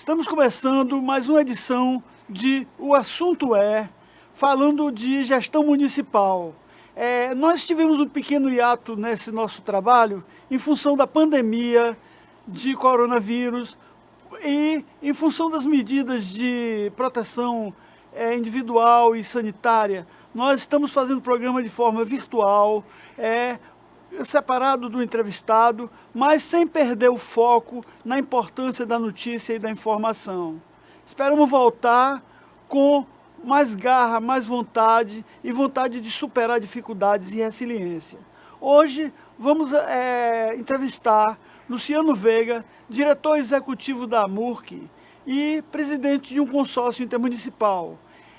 Estamos começando mais uma edição de O Assunto É, falando de gestão municipal. Nós tivemos um pequeno hiato nesse nosso trabalho em função da pandemia de coronavírus e em função das medidas de proteção individual e sanitária. Nós estamos fazendo o programa de forma virtual, separado do entrevistado, mas sem perder o foco na importância da notícia e da informação. Esperamos voltar com mais garra, mais vontade e vontade de superar dificuldades e resiliência. Hoje vamos entrevistar Luciano Veiga, diretor executivo da AMURC e presidente de um consórcio intermunicipal.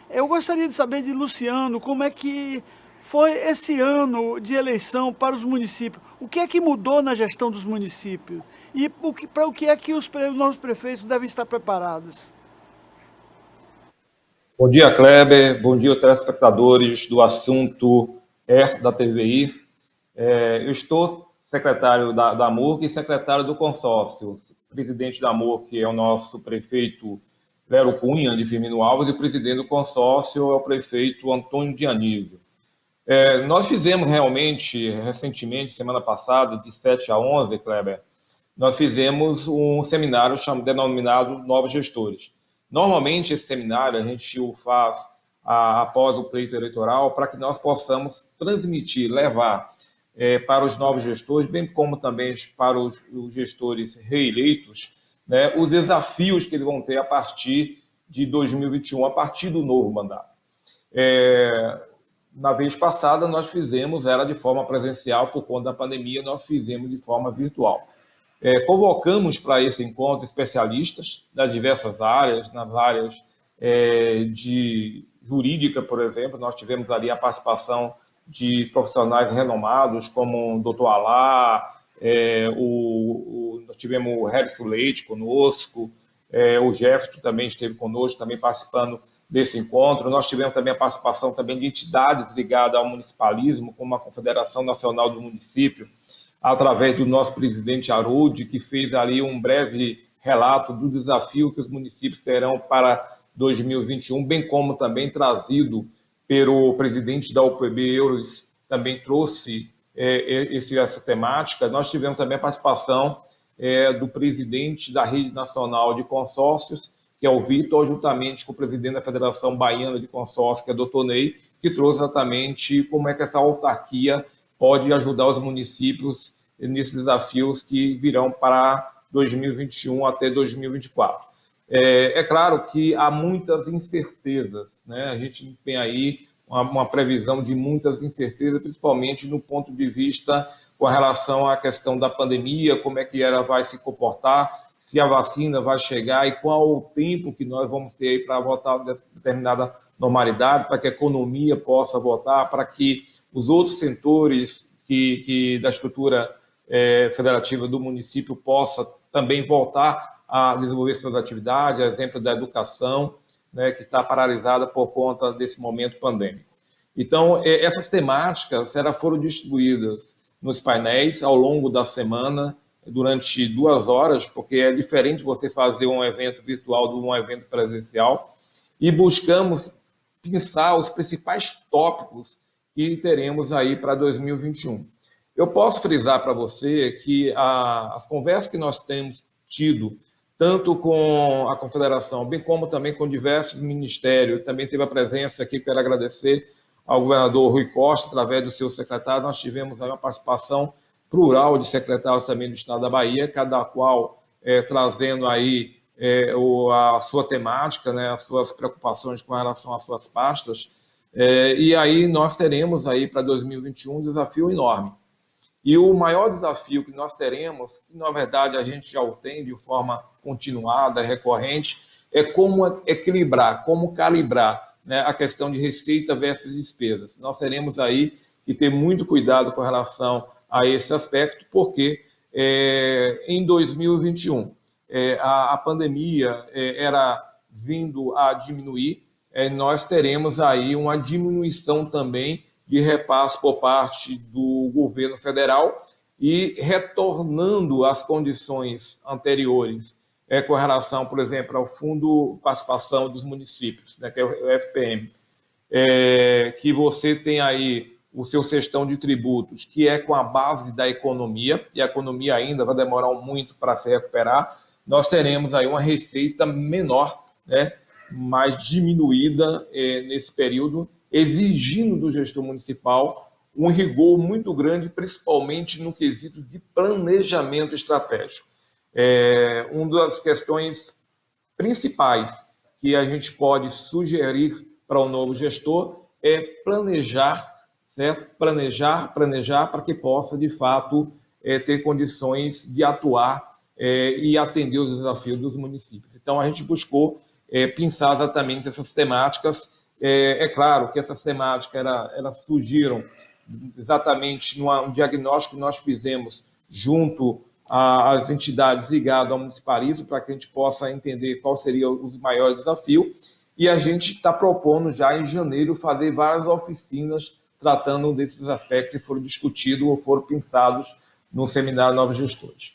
Eu gostaria de saber de Luciano como é que foi esse ano de eleição para os municípios. O que é que mudou na gestão dos municípios? E para o que é que os novos prefeitos devem estar preparados? Bom dia, Kleber. Bom dia, telespectadores do Assunto da TVI. Eu estou secretário da AMURC e secretário do consórcio. O presidente da AMURC é o nosso prefeito Lero Cunha, de Firmino Alves, e o presidente do consórcio é o prefeito Antônio Dionísio. Nós fizemos realmente, recentemente, semana passada, de 7 a 11, Kleber, nós fizemos um seminário denominado Novos Gestores. Normalmente, esse seminário a gente o faz após o pleito eleitoral para que nós possamos transmitir, levar para os novos gestores, bem como também para os gestores reeleitos, né, os desafios que eles vão ter a partir de 2021, a partir do novo mandato. Na vez passada, nós fizemos, era de forma presencial, por conta da pandemia, nós fizemos de forma virtual. Convocamos para esse encontro especialistas das diversas áreas, nas áreas de jurídica, por exemplo, nós tivemos ali a participação de profissionais renomados, como o Dr. Alá, nós tivemos o Harrison Leite conosco, o Jefferson também esteve conosco, também participando desse encontro. Nós tivemos também a participação também de entidades ligadas ao municipalismo, como a Confederação Nacional do Município, através do nosso presidente Harold, que fez ali um breve relato do desafio que os municípios terão para 2021, bem como também trazido pelo presidente da UPB Euros, também trouxe essa temática. Nós tivemos também a participação do presidente da Rede Nacional de Consórcios, que é o Vitor, juntamente com o presidente da Federação Baiana de Consórcios, que é o Dr. Ney, que trouxe exatamente como é que essa autarquia pode ajudar os municípios nesses desafios que virão para 2021 até 2024. É claro que há muitas incertezas, né? A gente tem aí uma previsão de muitas incertezas, principalmente no ponto de vista com relação à questão da pandemia, como é que ela vai se comportar, se a vacina vai chegar e qual o tempo que nós vamos ter aí para voltar a determinada normalidade, para que a economia possa voltar, para que os outros setores da estrutura federativa do município possa também voltar a desenvolver suas atividades, exemplo da educação, né, que está paralisada por conta desse momento pandêmico. Então, essas temáticas foram distribuídas nos painéis ao longo da semana, durante 2 horas, porque é diferente você fazer um evento virtual de um evento presencial, e buscamos pensar os principais tópicos que teremos aí para 2021. Eu posso frisar para você que as conversas que nós temos tido, tanto com a Confederação, bem como também com diversos ministérios, também teve a presença aqui, quero agradecer ao governador Rui Costa, através do seu secretário, nós tivemos aí uma participação plural de secretários também do Estado da Bahia, cada qual trazendo aí a sua temática, né, as suas preocupações com relação às suas pastas, e aí nós teremos aí para 2021 um desafio enorme. E o maior desafio que nós teremos, que na verdade a gente já o tem de forma continuada, recorrente, é como equilibrar, como calibrar, né, a questão de receita versus despesas. Nós teremos aí que ter muito cuidado com relação a esse aspecto, porque em 2021 a pandemia era vindo a diminuir, nós teremos aí uma diminuição também de repasse por parte do governo federal e retornando às condições anteriores com relação, por exemplo, ao Fundo de Participação dos Municípios, né, que é o FPM, que você tem aí o seu cestão de tributos, que é com a base da economia, e a economia ainda vai demorar muito para se recuperar, nós teremos aí uma receita menor, né, mais diminuída nesse período, exigindo do gestor municipal um rigor muito grande, principalmente no quesito de planejamento estratégico. Uma das questões principais que a gente pode sugerir para o novo gestor é planejar, certo? Planejar para que possa, de fato, ter condições de atuar e atender os desafios dos municípios. Então, a gente buscou pensar exatamente essas temáticas. É claro que essas temáticas elas surgiram exatamente num diagnóstico que nós fizemos junto às entidades ligadas ao municipalismo, para que a gente possa entender qual seria os maiores desafios. E a gente está propondo já em janeiro fazer várias oficinas tratando desses aspectos que foram discutidos ou foram pensados no seminário Novos Gestores.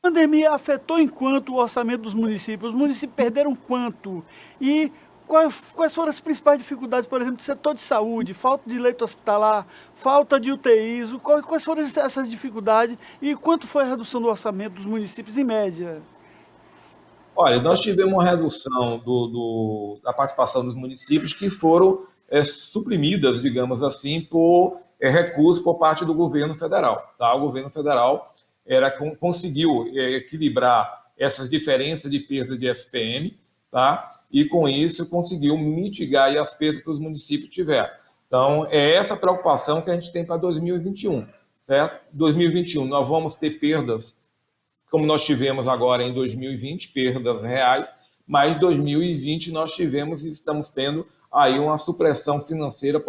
A pandemia afetou em quanto o orçamento dos municípios? Os municípios perderam quanto? E quais foram as principais dificuldades, por exemplo, do setor de saúde, falta de leito hospitalar, falta de UTIs, quais foram essas dificuldades e quanto foi a redução do orçamento dos municípios em média? Olha, nós tivemos uma redução da participação dos municípios que foram suprimidas, digamos assim, por recursos por parte do governo federal. Tá? O governo federal conseguiu equilibrar essas diferenças de perda de FPM, tá? E com isso conseguiu mitigar as perdas que os municípios tiveram. Então, é essa preocupação que a gente tem para 2021, certo? 2021 nós vamos ter perdas, como nós tivemos agora em 2020, perdas reais, mas em 2020 nós tivemos e estamos tendo aí uma supressão financeira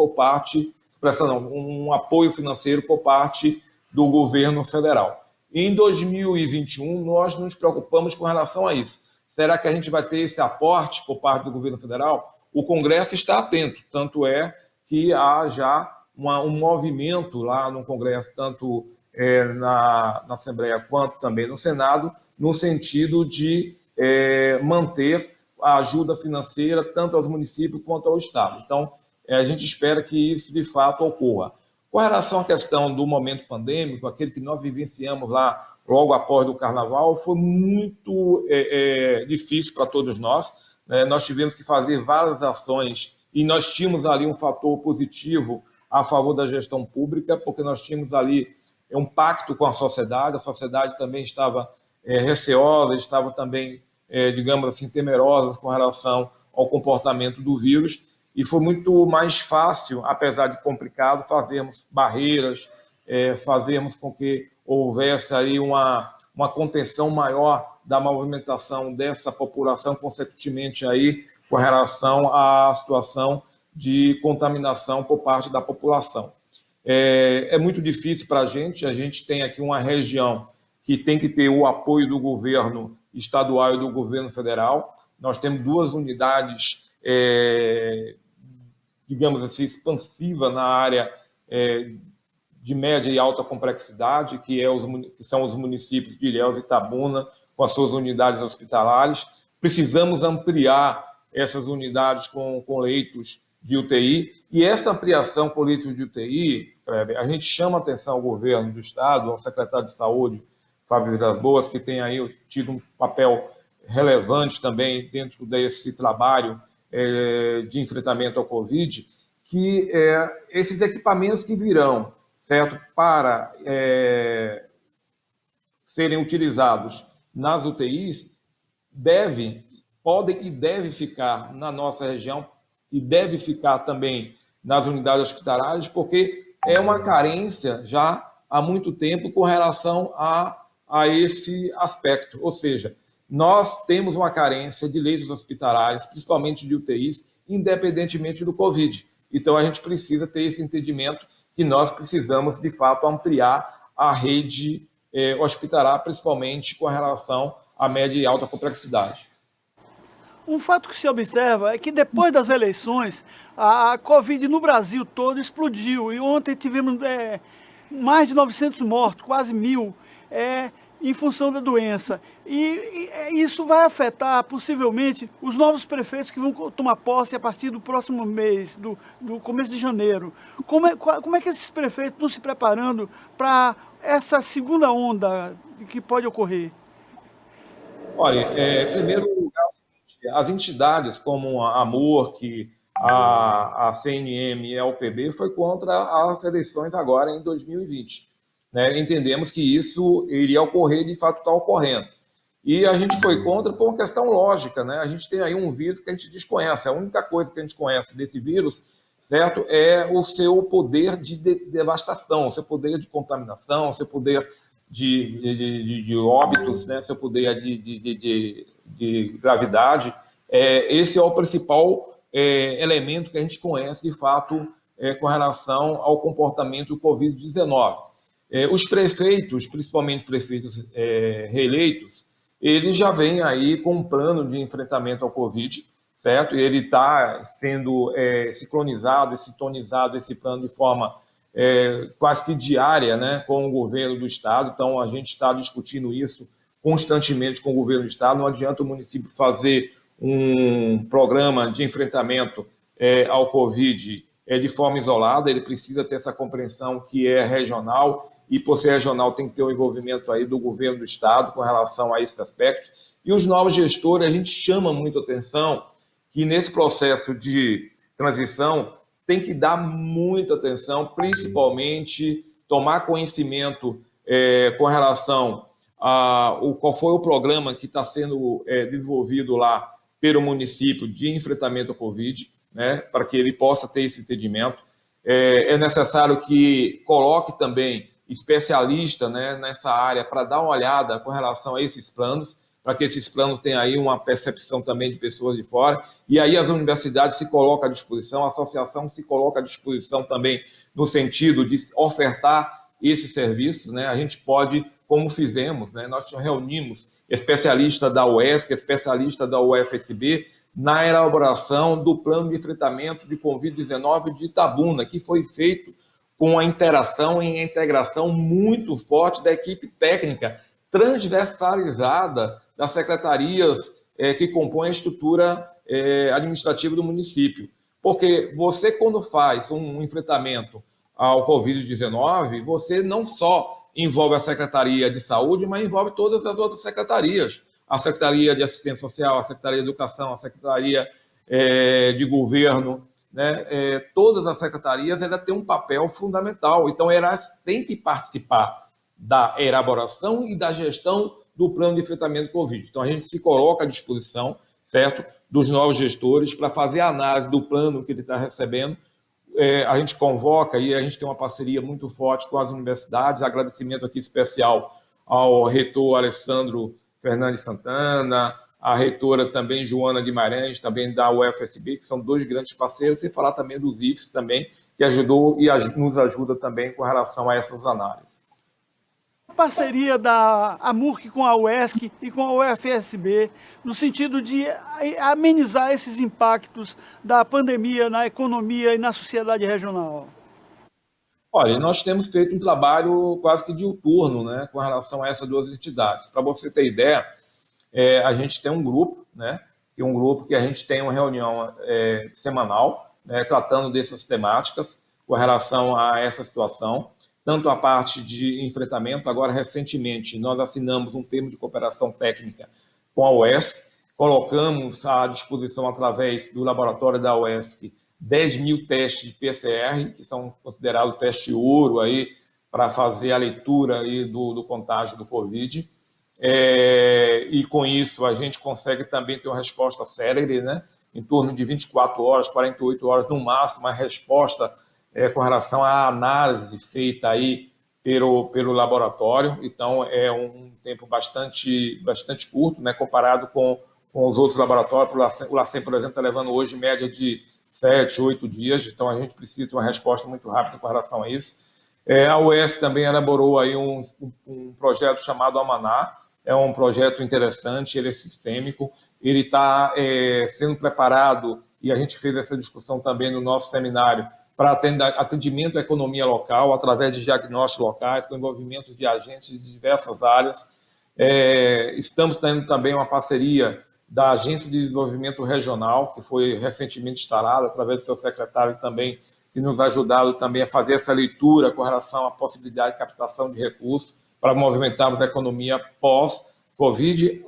um apoio financeiro por parte do governo federal. Em 2021, nós nos preocupamos com relação a isso. Será que a gente vai ter esse aporte por parte do governo federal? O Congresso está atento, tanto é que há já um movimento lá no Congresso, tanto na Assembleia quanto também no Senado, no sentido de manter a ajuda financeira tanto aos municípios quanto ao Estado. Então, a gente espera que isso de fato ocorra. Com relação à questão do momento pandêmico, aquele que nós vivenciamos lá logo após o Carnaval, foi muito difícil para todos nós. Nós tivemos que fazer várias ações e nós tínhamos ali um fator positivo a favor da gestão pública, porque nós tínhamos ali um pacto com a sociedade também estava receosa, estava também, digamos assim, temerosa com relação ao comportamento do vírus, e foi muito mais fácil, apesar de complicado, fazermos barreiras, fazermos com que houvesse aí uma contenção maior da movimentação dessa população, consequentemente aí com relação à situação de contaminação por parte da população. É muito difícil para a gente tem aqui uma região que tem que ter o apoio do governo estadual e do governo federal. Nós temos 2 unidades, digamos assim, expansivas na área de média e alta complexidade, que são os municípios de Ilhéus e Itabuna, com as suas unidades hospitalares. Precisamos ampliar essas unidades com leitos de UTI, e essa ampliação com leitos de UTI, a gente chama a atenção ao governo do Estado, ao secretário de Saúde, Fábio Vilas Boas, que tem aí tido um papel relevante também dentro desse trabalho de enfrentamento ao Covid, que esses equipamentos que virão, certo, para serem utilizados nas UTIs, podem e devem ficar na nossa região e deve ficar também nas unidades hospitalares, porque é uma carência já há muito tempo com relação a esse aspecto. Ou seja, nós temos uma carência de leitos hospitalares, principalmente de UTIs, independentemente do Covid. Então, a gente precisa ter esse entendimento que nós precisamos, de fato, ampliar a rede hospitalar, principalmente com relação à média e alta complexidade. Um fato que se observa é que depois das eleições, a Covid no Brasil todo explodiu. E ontem tivemos mais de 900 mortos, quase 1.000. em função da doença. E isso vai afetar, possivelmente, os novos prefeitos que vão tomar posse a partir do próximo mês, do começo de janeiro. Como é que esses prefeitos estão se preparando para essa segunda onda que pode ocorrer? Olha, em primeiro lugar, as entidades como a AMORC, a CNM e a UPB foi contra as eleições agora em 2020. Né? Entendemos que isso iria ocorrer, de fato está ocorrendo. E a gente foi contra por uma questão lógica. Né? A gente tem aí um vírus que a gente desconhece. A única coisa que a gente conhece desse vírus, certo, é o seu poder de devastação, o seu poder de contaminação, o seu poder de óbitos, né? Seu poder de gravidade. Esse é o principal elemento que a gente conhece, de fato, com relação ao comportamento do Covid-19. Os prefeitos, principalmente prefeitos reeleitos, eles já vêm aí com um plano de enfrentamento ao Covid, certo? E ele está sendo sincronizado e sintonizado, esse plano, de forma quase que diária, né, com o governo do Estado. Então, a gente está discutindo isso constantemente com o governo do Estado. Não adianta o município fazer um programa de enfrentamento ao Covid de forma isolada, ele precisa ter essa compreensão que é regional, e por ser regional tem que ter o envolvimento aí do governo do Estado com relação a esse aspecto. E os novos gestores, a gente chama muito atenção que nesse processo de transição tem que dar muita atenção, principalmente tomar conhecimento com relação a qual foi o programa que está sendo desenvolvido lá pelo município de enfrentamento ao Covid, né, para que ele possa ter esse entendimento. É necessário que coloque também especialista, né, nessa área para dar uma olhada com relação a esses planos, para que esses planos tenham aí uma percepção também de pessoas de fora. E aí as universidades se colocam à disposição, a associação se coloca à disposição também no sentido de ofertar esses serviços. Né? A gente pode, como fizemos, né, nós reunimos especialistas da UESC, especialistas da UFSB, na elaboração do plano de enfrentamento de Covid-19 de Itabuna, que foi feito com a interação e integração muito forte da equipe técnica transversalizada das secretarias que compõem a estrutura administrativa do município. Porque você, quando faz um enfrentamento ao Covid-19, você não só envolve a Secretaria de Saúde, mas envolve todas as outras secretarias. A Secretaria de Assistência Social, a Secretaria de Educação, a Secretaria de Governo, né? Todas as secretarias têm um papel fundamental. Então, elas têm que participar da elaboração e da gestão do plano de enfrentamento do Covid. Então, a gente se coloca à disposição, certo, dos novos gestores para fazer a análise do plano que ele está recebendo. A gente convoca e a gente tem uma parceria muito forte com as universidades. Agradecimento aqui especial ao reitor Alessandro Fernandes Santana, a reitora também Joana Guimarães, também da UFSB, que são dois grandes parceiros, sem falar também dos IFES também, que ajudou e nos ajuda também com relação a essas análises. A parceria da AMURC com a UESC e com a UFSB, no sentido de amenizar esses impactos da pandemia na economia e na sociedade regional? Olha, nós temos feito um trabalho quase que diuturno, né, com relação a essas duas entidades. Para você ter ideia, a gente tem um grupo, né, que a gente tem uma reunião semanal, né, tratando dessas temáticas com relação a essa situação, tanto a parte de enfrentamento. Agora, recentemente, nós assinamos um termo de cooperação técnica com a UESC, colocamos à disposição, através do laboratório da UESC, 10.000 testes de PCR, que são considerados teste ouro aí, para fazer a leitura aí do contágio do Covid. E com isso a gente consegue também ter uma resposta célere, né? Em torno de 24 horas, 48 horas no máximo, a resposta com relação à análise feita aí pelo laboratório. Então, é um tempo bastante curto, né? Comparado com os outros laboratórios. O LACEN, por exemplo, está levando hoje média de 7, 8 dias, então a gente precisa de uma resposta muito rápida com relação a isso. A UES também elaborou aí um projeto chamado Amaná. É um projeto interessante, ele é sistêmico, ele está sendo preparado, e a gente fez essa discussão também no nosso seminário, para atendimento à economia local, através de diagnósticos locais, com envolvimento de agentes de diversas áreas. Estamos tendo também uma parceria da Agência de Desenvolvimento Regional, que foi recentemente instalada, através do seu secretário também, que nos ha ajudado também a fazer essa leitura com relação à possibilidade de captação de recursos para movimentarmos a economia pós-Covid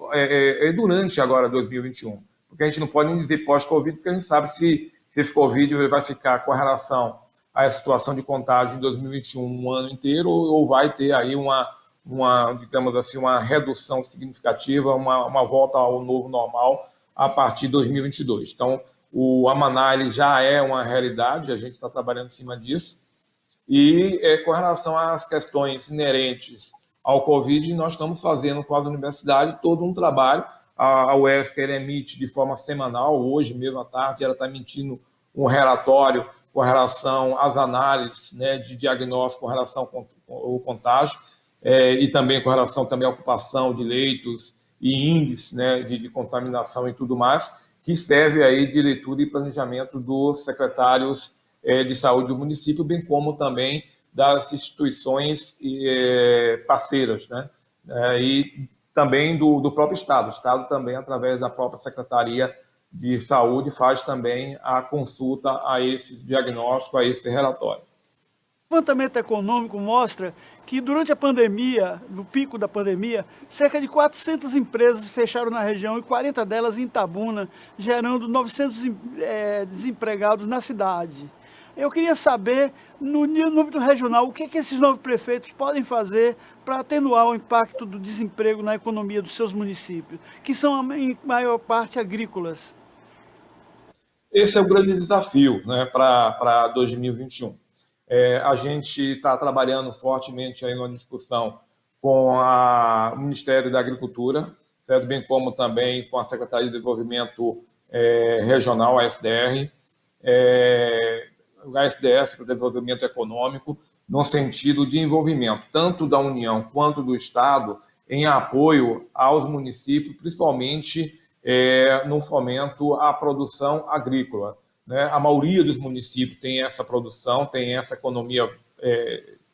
e durante agora 2021. Porque a gente não pode nem dizer pós-Covid, porque a gente sabe se esse Covid vai ficar com relação à situação de contágio em 2021 um ano inteiro ou vai ter aí digamos assim, uma redução significativa, uma volta ao novo normal a partir de 2022. Então, o Amaná ele já é uma realidade, a gente está trabalhando em cima disso. E com relação às questões inerentes ao Covid, nós estamos fazendo com as universidades todo um trabalho. A UESC emite de forma semanal, hoje mesmo à tarde, ela está emitindo um relatório com relação às análises, né, de diagnóstico com relação ao contágio, e também com relação também à ocupação de leitos e índice, né, de contaminação e tudo mais, que serve aí de leitura e planejamento dos secretários de saúde do município, bem como também das instituições parceiras, né, e também do próprio Estado. O Estado também, através da própria Secretaria de Saúde, faz também a consulta a esse diagnóstico, a esse relatório. O levantamento econômico mostra que durante a pandemia, no pico da pandemia, cerca de 400 empresas fecharam na região e 40 delas em Itabuna, gerando 900 desempregados na cidade. Eu queria saber, no âmbito regional, o que esses novos prefeitos podem fazer para atenuar o impacto do desemprego na economia dos seus municípios, que são, em maior parte, agrícolas. Esse é o grande desafio, né, para 2021. A gente está trabalhando fortemente aí numa discussão com o Ministério da Agricultura, certo? Bem como também com a Secretaria de Desenvolvimento Regional, a SDR, o SDS, para o Desenvolvimento Econômico, no sentido de envolvimento tanto da União quanto do Estado em apoio aos municípios, principalmente no fomento à produção agrícola. Né? A maioria dos municípios tem essa produção, tem essa economia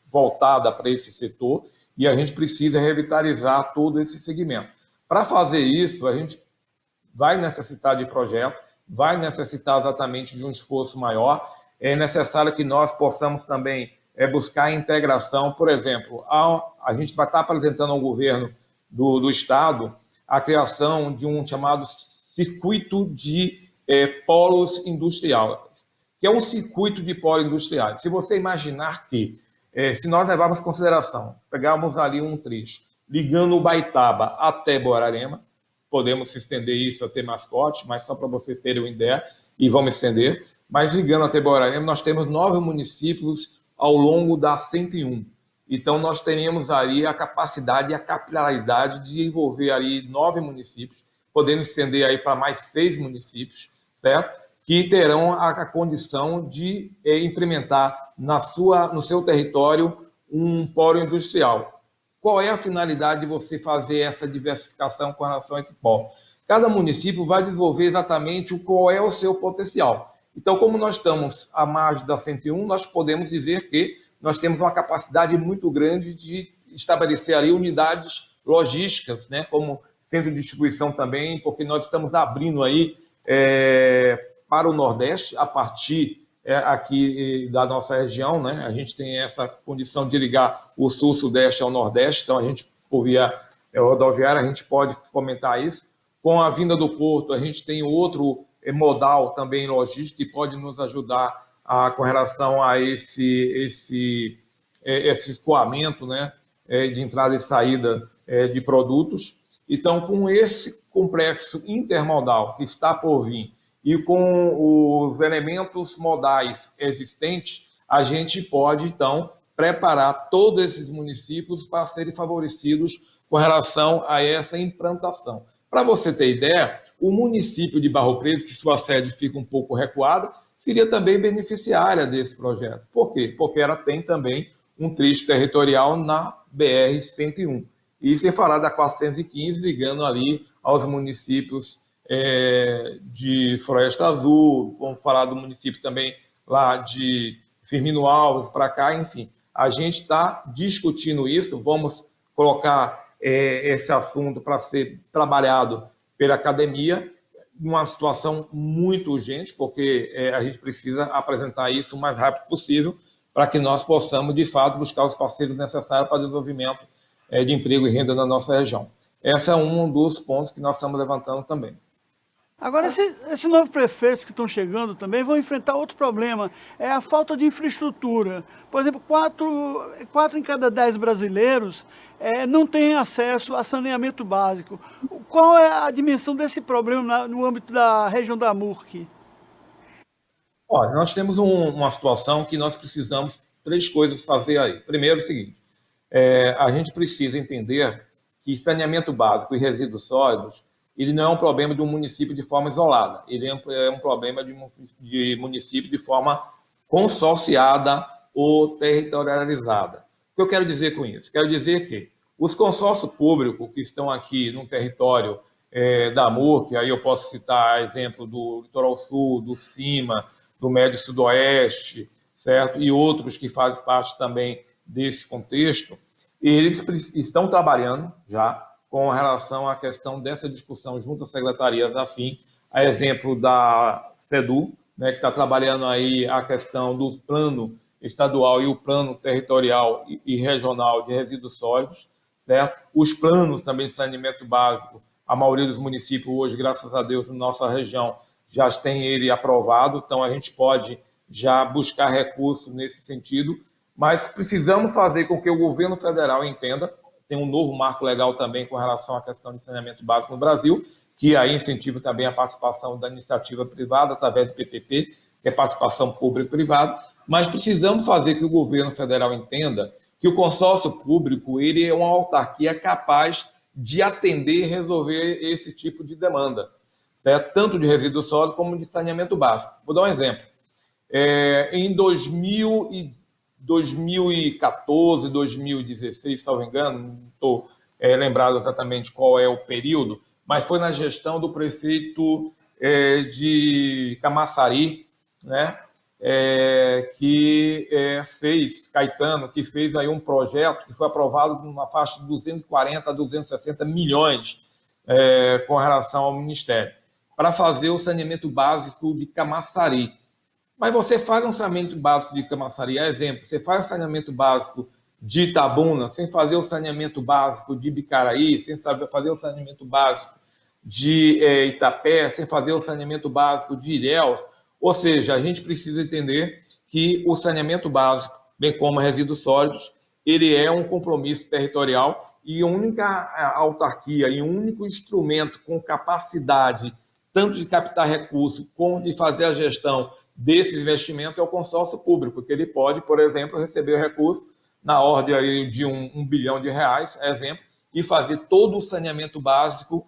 voltada para esse setor, e a gente precisa revitalizar todo esse segmento. Para fazer isso, a gente vai necessitar de projeto, vai necessitar exatamente de um esforço maior. É necessário que nós possamos também buscar a integração. Por exemplo, a gente vai estar apresentando ao governo do Estado a criação de um chamado circuito de polos industriais, que é um circuito de polos industriais. Se você imaginar que, se nós levarmos em consideração, pegarmos ali um trecho, ligando o Baitaba até Borarema, podemos estender isso até Mascote, mas só para vocês terem uma ideia, e vamos estender, mas ligando até Borarema, nós temos 9 municípios ao longo da 101. Então, nós teríamos ali a capacidade e a capilaridade de envolver ali 9 municípios, podendo estender aí para mais 6 municípios, certo? Que terão a condição de implementar no seu território um polo industrial. Qual é a finalidade de você fazer essa diversificação com relação a esse polo? Cada município vai desenvolver exatamente qual é o seu potencial. Então, como nós estamos à margem da 101, nós podemos dizer que nós temos uma capacidade muito grande de estabelecer ali unidades logísticas, né, como centro de distribuição também, porque nós estamos abrindo aí para o Nordeste, a partir aqui da nossa região, né? A gente tem essa condição de ligar o Sul-Sudeste ao Nordeste, então a gente, por via rodoviária, a gente pode fomentar isso. Com a vinda do Porto, a gente tem outro modal também logístico que pode nos ajudar com relação a esse escoamento, né, de entrada e saída de produtos. Então, com esse complexo intermodal que está por vir e com os elementos modais existentes, a gente pode, então, preparar todos esses municípios para serem favorecidos com relação a essa implantação. Para você ter ideia, o município de Barro Preto, que sua sede fica um pouco recuada, seria também beneficiária desse projeto. Por quê? Porque ela tem também um trecho territorial na BR-101. E sem falar da 415, ligando ali aos municípios de Floresta Azul, vamos falar do município também lá de Firmino Alves, para cá, enfim. A gente está discutindo isso, vamos colocar esse assunto para ser trabalhado pela academia, numa situação muito urgente, porque a gente precisa apresentar isso o mais rápido possível para que nós possamos, de fato, buscar os parceiros necessários para o desenvolvimento de emprego e renda na nossa região. Esse é um dos pontos que nós estamos levantando também. Agora, esses novos prefeitos que estão chegando também vão enfrentar outro problema, é a falta de infraestrutura. Por exemplo, 4 em cada 10 brasileiros não têm acesso a saneamento básico. Qual é a dimensão desse problema no âmbito da região da MURC? Olha, nós temos uma situação que nós precisamos 3 coisas fazer aí. Primeiro, é o seguinte, a gente precisa entender que saneamento básico e resíduos sólidos, ele não é um problema de um município de forma isolada, ele é um problema de município de forma consorciada ou territorializada. O que eu quero dizer com isso? Quero dizer que os consórcios públicos que estão aqui no território da MURC, aí eu posso citar exemplo do Litoral Sul, do CIMA, do Médio Sudoeste, certo? E outros que fazem parte também desse contexto, eles estão trabalhando já com relação à questão dessa discussão junto às secretarias afim, a exemplo da SEDU, né, que está trabalhando aí a questão do plano estadual e o plano territorial e regional de resíduos sólidos, certo? Os planos também de saneamento básico, a maioria dos municípios hoje, graças a Deus, na nossa região, já tem ele aprovado, então a gente pode já buscar recursos nesse sentido, mas precisamos fazer com que o governo federal entenda, tem um novo marco legal também com relação à questão de saneamento básico no Brasil, que aí incentiva também a participação da iniciativa privada através do PPP, que é participação público-privada, mas precisamos fazer que o governo federal entenda que o consórcio público ele é uma autarquia capaz de atender e resolver esse tipo de demanda, certo? Tanto de resíduo sólido como de saneamento básico. Vou dar um exemplo. Em 2014, 2016, salvo engano, não estou lembrado exatamente qual é o período, mas foi na gestão do prefeito de Camaçari, né, que fez, Caetano, que fez aí um projeto que foi aprovado numa faixa de 240 a 260 milhões com relação ao Ministério, para fazer o saneamento básico de Camaçari. Mas você faz um saneamento básico de Camaçari, exemplo, você faz o saneamento básico de Itabuna, sem fazer o saneamento básico de Bicaraí, sem fazer o saneamento básico de Itapé, sem fazer o saneamento básico de Ilhéus. Ou seja, a gente precisa entender que o saneamento básico, bem como resíduos sólidos, ele é um compromisso territorial e a única autarquia e um único instrumento com capacidade tanto de captar recursos como de fazer a gestão desse investimento é o consórcio público, que ele pode, por exemplo, receber recursos na ordem aí de um bilhão de reais, exemplo, e fazer todo o saneamento básico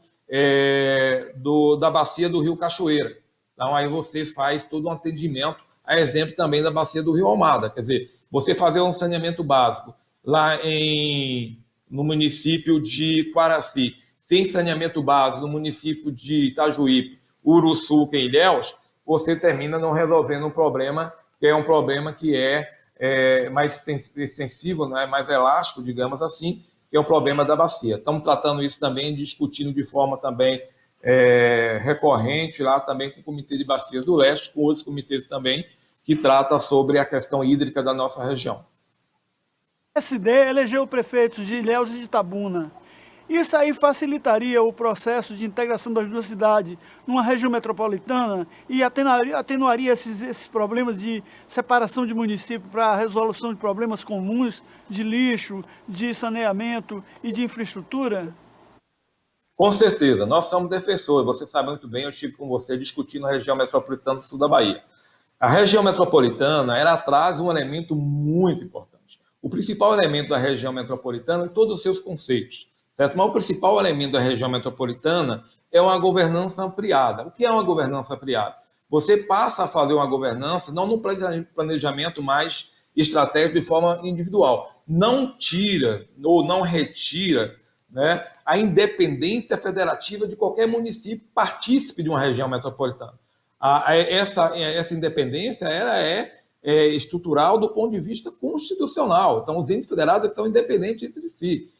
da bacia do Rio Cachoeira. Então, aí você faz todo um atendimento, a exemplo também da bacia do Rio Almada. Quer dizer, você fazer um saneamento básico lá no município de Quaraci, sem saneamento básico no município de Itajuípe, Uruçu, em Ilhéus, você termina não resolvendo um problema que é um problema que é mais extensivo, né, mais elástico, digamos assim, que é o problema da bacia. Estamos tratando isso também, discutindo de forma também recorrente lá também com o Comitê de Bacias do Leste, com outros comitês também, que trata sobre a questão hídrica da nossa região. O PSD elegeu prefeitos de Ilhéus e de Itabuna. Isso aí facilitaria o processo de integração das duas cidades numa região metropolitana e atenuaria esses problemas de separação de município para a resolução de problemas comuns de lixo, de saneamento e de infraestrutura? Com certeza, nós somos defensores, você sabe muito bem, eu estive com você discutindo a região metropolitana do sul da Bahia. A região metropolitana, ela traz um elemento muito importante. O principal elemento da região metropolitana é todos os seus conceitos. Certo? Mas o principal elemento da região metropolitana é uma governança ampliada. O que é uma governança ampliada? Você passa a fazer uma governança não no planejamento mais estratégico de forma individual. Não tira ou não retira, né, a independência federativa de qualquer município partícipe de uma região metropolitana. Essa independência ela é estrutural do ponto de vista constitucional. Então, os entes federados são independentes entre si.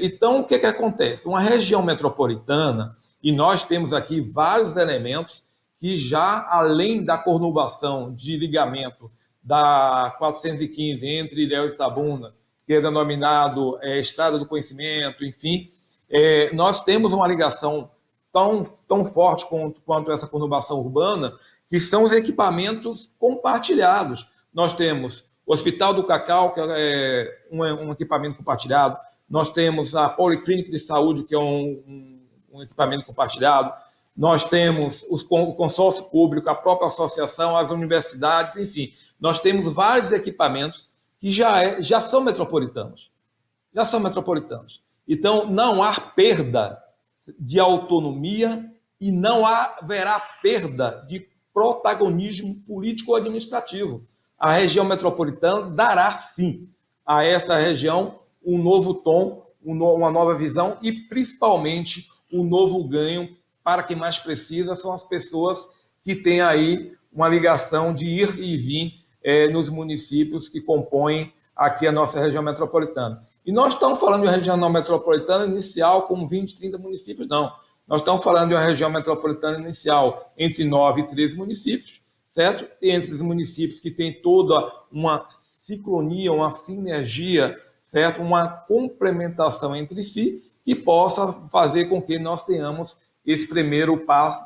Então, o que acontece? Uma região metropolitana, e nós temos aqui vários elementos que já, além da conurbação de ligamento da 415 entre Ilhéus e Itabuna, que é denominado Estrada do Conhecimento, enfim, nós temos uma ligação tão forte quanto essa conurbação urbana, que são os equipamentos compartilhados. Nós temos o Hospital do Cacau, que é um equipamento compartilhado. Nós temos a Policlínica de Saúde, que é um equipamento compartilhado. Nós temos o consórcio público, a própria associação, as universidades, enfim. Nós temos vários equipamentos que já são metropolitanos. Já são metropolitanos. Então, não há perda de autonomia e não haverá perda de protagonismo político-administrativo. A região metropolitana dará, sim, a essa região um novo tom, uma nova visão e, principalmente, um novo ganho para quem mais precisa, são as pessoas que têm aí uma ligação de ir e vir nos municípios que compõem aqui a nossa região metropolitana. E nós estamos falando de uma região metropolitana inicial com 20, 30 municípios, não. Nós estamos falando de uma região metropolitana inicial entre 9 e 13 municípios, certo? E entre os municípios que têm toda uma sincronia, uma sinergia, certo? Uma complementação entre si, que possa fazer com que nós tenhamos esse primeiro passo,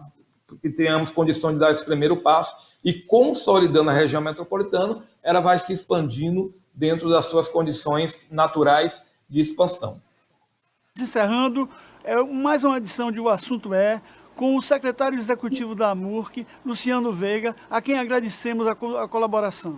que tenhamos condições de dar esse primeiro passo, e consolidando a região metropolitana, ela vai se expandindo dentro das suas condições naturais de expansão. Encerrando, mais uma edição de O Assunto com o secretário executivo da AMURC, Luciano Veiga, a quem agradecemos a colaboração.